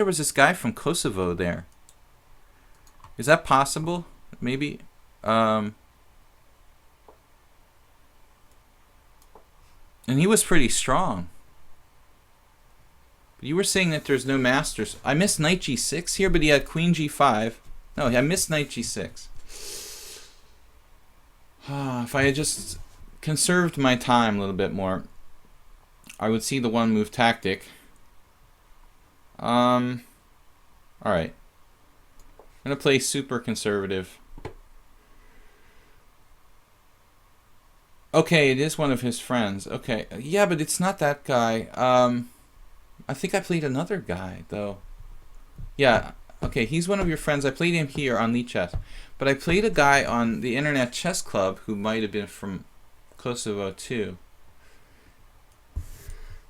There was this guy from Kosovo there. Is that possible? Maybe. And he was pretty strong. But you were saying that there's no masters. I missed knight g6 here, but he had queen g5. No, I missed knight g6. If I had just conserved my time a little bit more, I would see the one move tactic. Alright. I'm going to play super conservative. Okay, it is one of his friends. Okay, yeah, but it's not that guy. I think I played another guy, though. Yeah, okay, he's one of your friends. I played him here on Lead Chess. But I played a guy on the Internet Chess Club who might have been from Kosovo, too.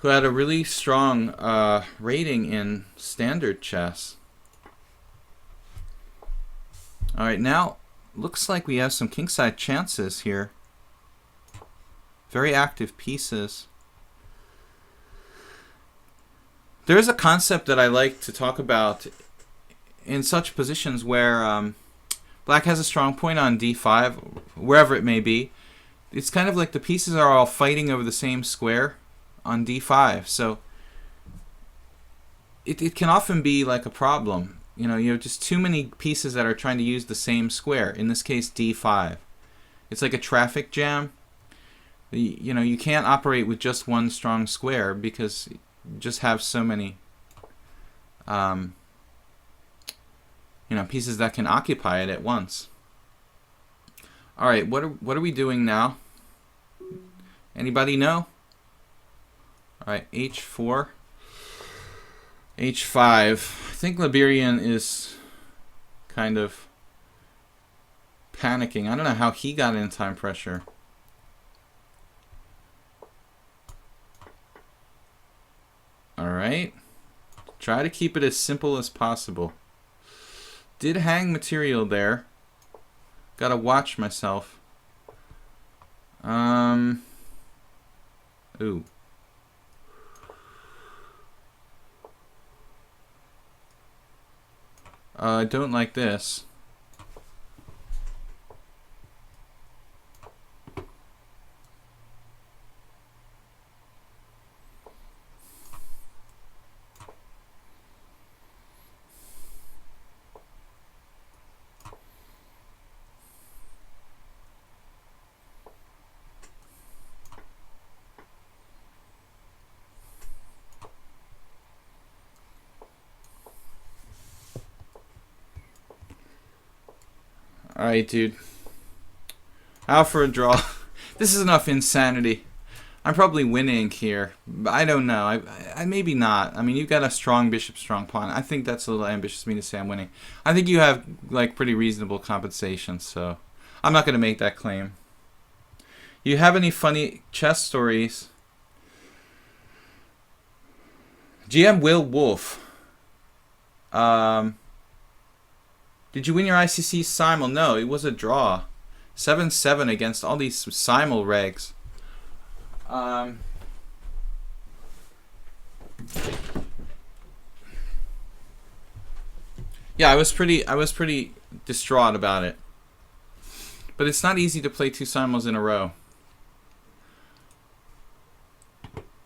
Who had a really strong rating in standard chess. Alright, now, looks like we have some kingside chances here. Very active pieces. There is a concept that I like to talk about in such positions where black has a strong point on d5, wherever it may be. It's kind of like the pieces are all fighting over the same square on d5. So it can often be like a problem. You know, you have just too many pieces that are trying to use the same square. In this case, d5. It's like a traffic jam. You know, you can't operate with just one strong square because you just have so many you know, pieces that can occupy it at once. All right, what are we doing now? Anybody know? All right, h4, h5. I think Liberian is kind of panicking. I don't know how he got in time pressure. All right, try to keep it as simple as possible. Did hang material there. Gotta watch myself. Ooh. I don't like this. Alright, dude. Out for a draw. This is enough insanity. I'm probably winning here. But I don't know. I maybe not. I mean, you've got a strong bishop, strong pawn. I think that's a little ambitious of me to say I'm winning. I think you have, like, pretty reasonable compensation, so I'm not going to make that claim. You have any funny chess stories? GM Will Wolf. Did you win your ICC simul? No, it was a draw. 7-7 against all these simul regs. Yeah, I was pretty distraught about it. But it's not easy to play two simuls in a row.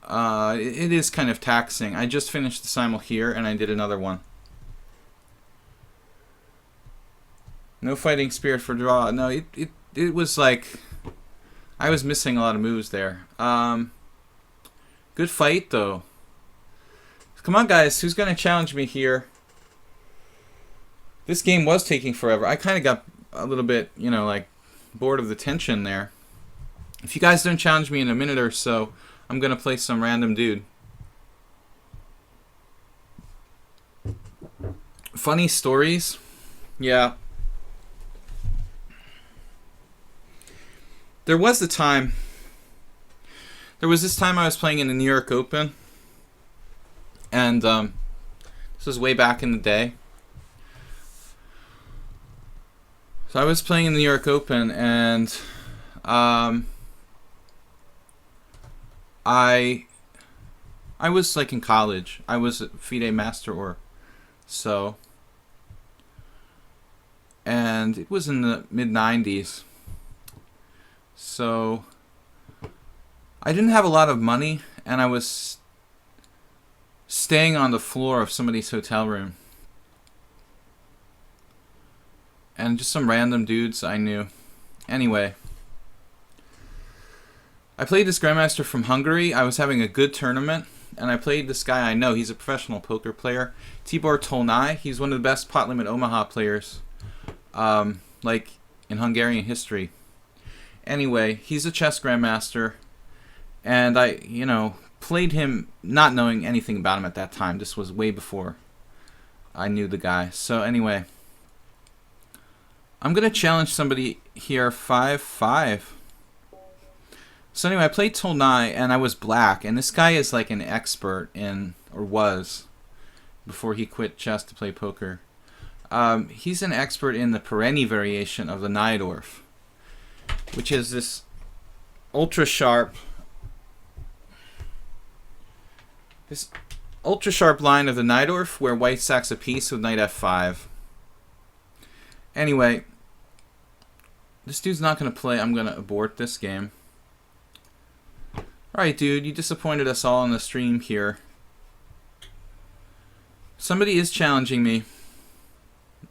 It is kind of taxing. I just finished the simul here and I did another one. No fighting spirit for draw. No, it was like I was missing a lot of moves there. Good fight though. Come on, guys, who's gonna challenge me here? This game was taking forever. I kind of got a little bit, you know, like bored of the tension there. If you guys don't challenge me in a minute or so, I'm gonna play some random dude. Funny stories? Yeah. There was this time I was playing in the New York Open, and this was way back in the day. So I was playing in the New York Open, and I was like in college. I was a FIDE master or So, and it was in the mid-90s. So, I didn't have a lot of money, and I was staying on the floor of somebody's hotel room. And just some random dudes I knew. Anyway, I played this Grandmaster from Hungary. I was having a good tournament, and I played this guy I know. He's a professional poker player. Tibor Tolnai. He's one of the best pot limit Omaha players, like in Hungarian history. Anyway, he's a chess Grandmaster, and I, played him not knowing anything about him at that time. This was way before I knew the guy. So anyway, I'm going to challenge somebody here 5-5. So anyway, I played Tolnai, and I was black, and this guy is like an expert in, or was, before he quit chess to play poker. He's an expert in the Perenni variation of the Najdorf, which is this ultra sharp line of the Najdorf where white sacks a piece with knight f5. Anyway, this dude's not going to play. I'm going to abort this game. Alright, dude, you disappointed us all on the stream here. Somebody is challenging me.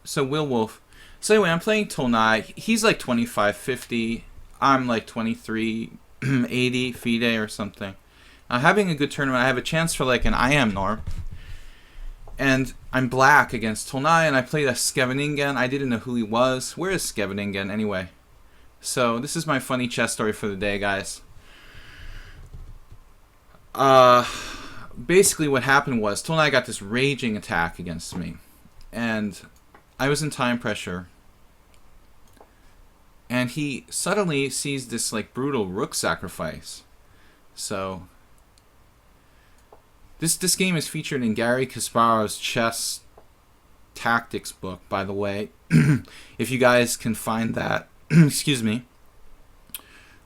So, Will Wolf. So anyway, I'm playing Tolnai. He's like 25-50. I'm like 23-80 FIDE or something. I'm having a good tournament. I have a chance for like an IM norm. And I'm black against Tolnai, and I played a Scheveningen. I didn't know who he was. Where is Scheveningen anyway? So this is my funny chess story for the day, guys. Basically what happened was Tolnai got this raging attack against me, and I was in time pressure, and he suddenly sees this like brutal rook sacrifice. So this game is featured in Gary Kasparov's chess tactics book, by the way. If you guys can find that. Excuse me,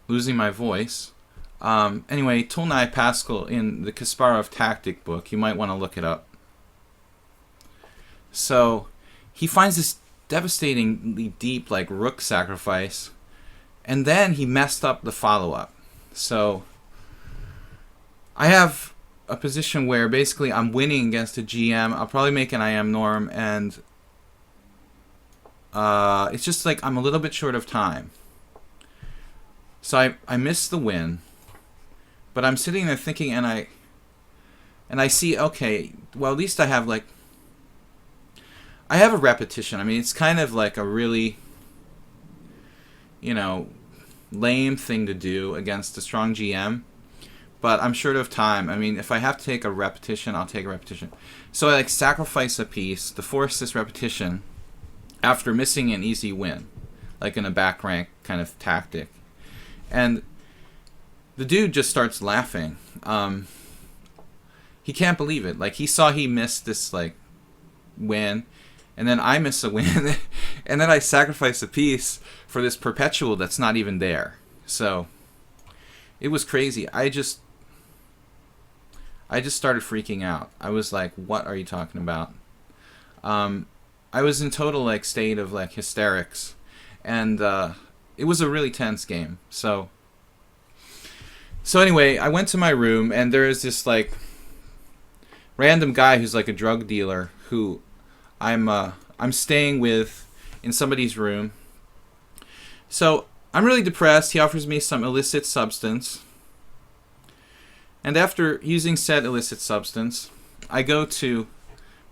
losing my voice. Anyway, Tolnai Pascal in the Kasparov tactic book. You might want to look it up. So he finds this devastatingly deep like rook sacrifice, and then he messed up the follow-up. So I have a position where basically I'm winning against a GM. I'll probably make an IM norm, and it's just like I'm a little bit short of time. So I missed the win. But I'm sitting there thinking, and I see, okay, well, at least I have a repetition. I mean, it's kind of like a really, lame thing to do against a strong GM. But I'm short of time. I mean, if I have to take a repetition, I'll take a repetition. So I sacrifice a piece to force this repetition after missing an easy win, like in a back rank kind of tactic. And the dude just starts laughing. He can't believe it. Like, he saw he missed this, like, win, and then I miss a win, and then I sacrifice a piece for this perpetual that's not even there. So, it was crazy. I just started freaking out. I was like, what are you talking about? I was in total, like, state of, like, hysterics. And, it was a really tense game. So anyway, I went to my room, and there is this like random guy who's like a drug dealer who I'm staying with in somebody's room. So I'm really depressed. He offers me some illicit substance, and after using said illicit substance, I go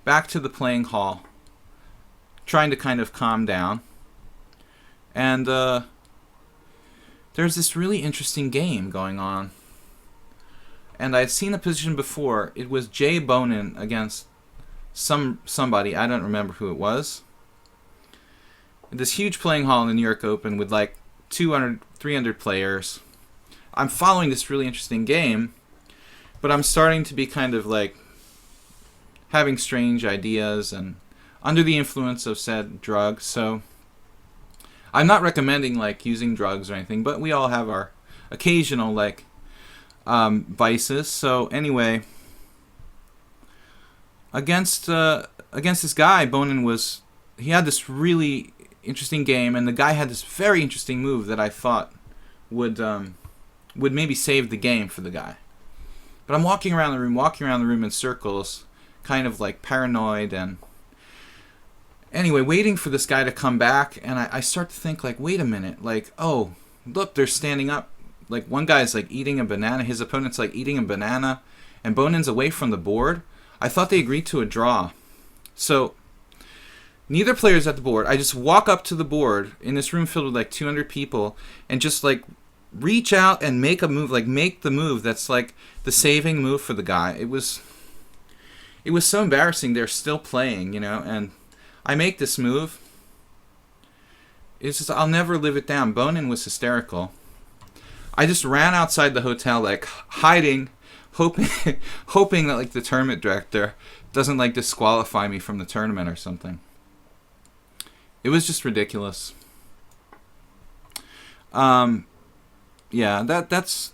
back to the playing hall, trying to kind of calm down, and there's this really interesting game going on. And I'd seen the position before. It was Jay Bonin against somebody. I don't remember who it was. This huge playing hall in the New York Open with like 200, 300 players. I'm following this really interesting game, but I'm starting to be kind of like having strange ideas and under the influence of said drugs. So I'm not recommending like using drugs or anything, but we all have our occasional like vices. So anyway, against this guy, Bonin he had this really interesting game, and the guy had this very interesting move that I thought would maybe save the game for the guy. But I'm walking around the room in circles, kind of like paranoid, and anyway, waiting for this guy to come back, and I start to think, like, wait a minute, like, oh, look, they're standing up. Like, one guy's like eating a banana, his opponent's like eating a banana, and Bonin's away from the board. I thought they agreed to a draw. So neither player's at the board. I just walk up to the board in this room filled with like 200 people and just like reach out and make a move, like make the move that's like the saving move for the guy. It was so embarrassing. They're still playing, you know, and I make this move. It's just, I'll never live it down. Bonin was hysterical. I just ran outside the hotel, like hiding, hoping that like the tournament director doesn't like disqualify me from the tournament or something. It was just ridiculous. Yeah, that's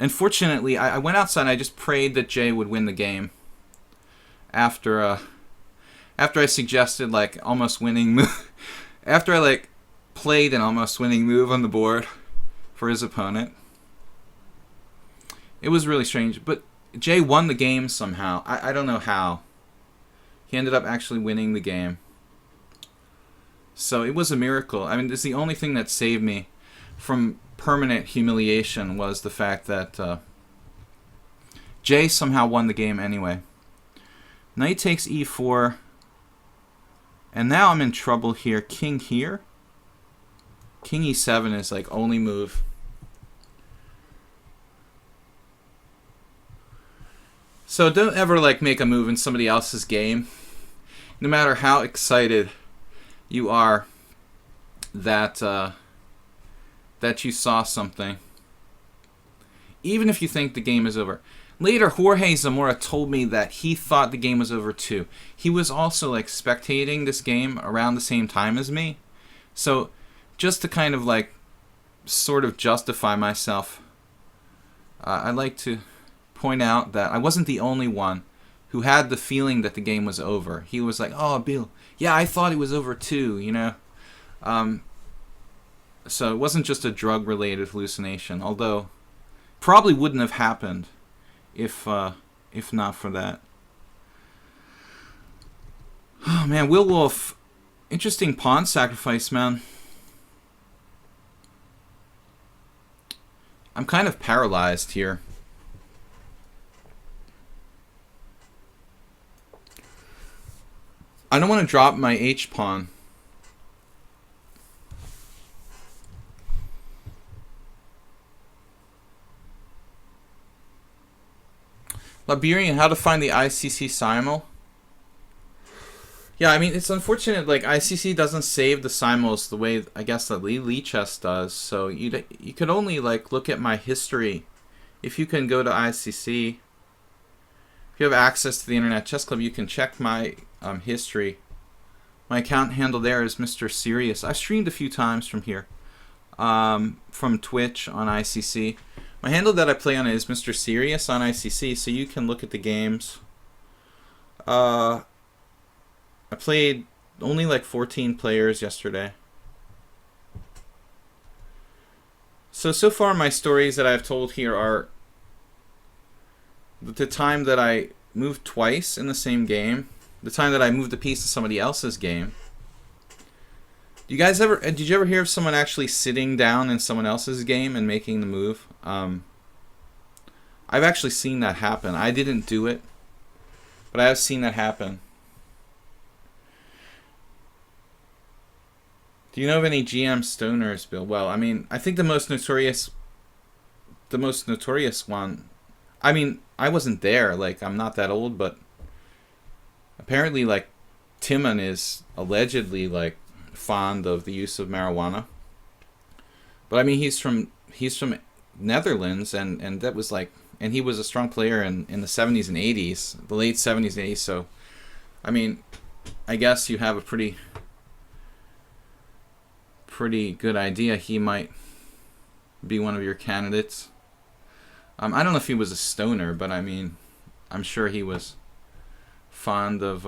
unfortunately I went outside and I just prayed that Jay would win the game after I suggested like almost winning move after I like played an almost winning move on the board for his opponent. It was really strange, but Jay won the game somehow. I don't know how. He ended up actually winning the game. So it was a miracle. I mean, it's the only thing that saved me from permanent humiliation was the fact that Jay somehow won the game anyway. Knight takes e4. And now I'm in trouble here. King here. King e7 is like only move. So don't ever like make a move in somebody else's game. No matter how excited you are that that you saw something. Even if you think the game is over. Later, Jorge Zamora told me that he thought the game was over too. He was also like spectating this game around the same time as me. So just to kind of like sort of justify myself, I'd like to point out that I wasn't the only one who had the feeling that the game was over. He was like, oh, Bill, yeah, I thought it was over too, you know. So it wasn't just a drug-related hallucination, although probably wouldn't have happened if not for that. Oh, man, Will Wolf, interesting pawn sacrifice, man. I'm kind of paralyzed here. I don't want to drop my H-pawn. Liberian, how to find the ICC simul? Yeah, I mean, it's unfortunate, like, ICC doesn't save the simuls the way, I guess, that Lichess does, so you could only, like, look at my history. If you can go to ICC, if you have access to the Internet Chess Club, you can check my history. My account handle there is Mr. Serious. I've streamed a few times from here, from Twitch on ICC. My handle that I play on is Mr. Serious on ICC, so you can look at the games. I played only like 14 players yesterday. So far my stories that I've told here are the time that I moved twice in the same game, the time that I moved a piece to somebody else's game. Did you ever hear of someone actually sitting down in someone else's game and making the move? I've actually seen that happen. I didn't do it, but I have seen that happen. Do you know of any GM stoners, Bill? Well, I mean, I think the most notorious one. I mean, I wasn't there. Like, I'm not that old, but apparently, like, Timon is allegedly like fond of the use of marijuana. But I mean, he's from Netherlands, and that was like, and he was a strong player in the 70s and 80s, the late 70s and 80s. So, I mean, I guess you have a pretty good idea he might be one of your candidates. I don't know if he was a stoner, but I mean, I'm sure he was fond of